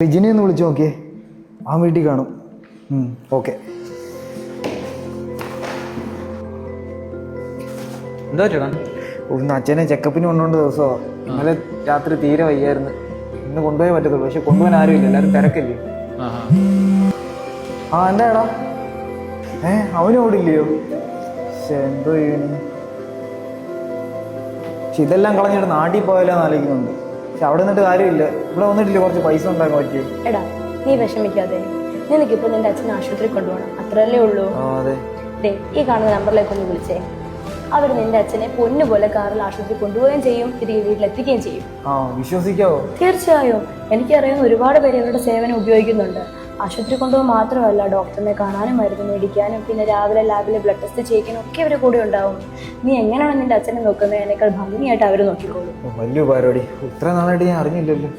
റിജിനെ ഒന്ന് വിളിച്ചു നോക്കിയേ, ആ വീട്ടിൽ കാണും. ഓക്കെ. എന്താ ചേട്ടാ? ഒന്ന് അച്ഛനെ ചെക്കപ്പിന് കൊണ്ടുകൊണ്ട് ദിവസമാണ്. ഇന്നലെ രാത്രി തീരെ വയ്യായിരുന്നു. ഇന്ന് കൊണ്ടുപോയേ പറ്റത്തുള്ളൂ. പക്ഷെ കൊണ്ടുപോകാൻ ആരുമില്ല, എല്ലാവരും തിരക്കല്ലേ. ആ എന്താടാ? അവനും അവിടെ ഇല്ലയോ? എന്തോ ചെയ്യണു. പക്ഷെ ഇതെല്ലാം കളഞ്ഞിട്ട് നാട്ടിൽ പോയാലോന്ന് ആലോചിക്കുന്നുണ്ട്. പക്ഷെ അവിടെ നിന്നിട്ട് കാര്യമില്ല. ഇവിടെ വന്നിട്ടില്ല, കുറച്ച് പൈസ ഉണ്ടാക്കാൻ പറ്റി. എടാ നീ വിഷമിക്കാതെ, നിനക്കിപ്പോ നിന്റെ അച്ഛൻ ആശുപത്രി കൊണ്ടുപോകണം, അത്രല്ലേ ഉള്ളൂ. അതെ. ഈ കാണുന്ന നമ്പറിലേക്ക് ഒന്ന് വിളിച്ചേ. അവർ നിന്റെ അച്ഛനെ പൊന്നുപോലെ കാറിൽ ആശുപത്രി കൊണ്ടുപോവുകയും ചെയ്യും, തിരികെ വീട്ടിലെത്തിക്കുകയും ചെയ്യും. വിശ്വസിക്കാവോ? തീർച്ചയായും. എനിക്കറിയാവുന്ന ഒരുപാട് പേര് ഇവരുടെ സേവനം ഉപയോഗിക്കുന്നുണ്ട്. ആശുപത്രി കൊണ്ടുപോകാൻ മാത്രമല്ല, ഡോക്ടറിനെ കാണാനും മരുന്ന് മേടിക്കാനും പിന്നെ രാവിലെ ലാബിലെ ബ്ലഡ് ടെസ്റ്റ് ചെയ്യിക്കാനും ഒക്കെ ഇവർ കൂടെ ഉണ്ടാവും. നീ എങ്ങനെയാണ് നിന്റെ അച്ഛനെ നോക്കുന്നത്, അതിനേക്കാൾ ഭംഗിയായിട്ട് അവർ നോക്കിക്കോളും. വലിയ പരിപാടി. ഇത്ര നാളായിട്ട് ഞാൻ അറിഞ്ഞില്ലല്ലോ.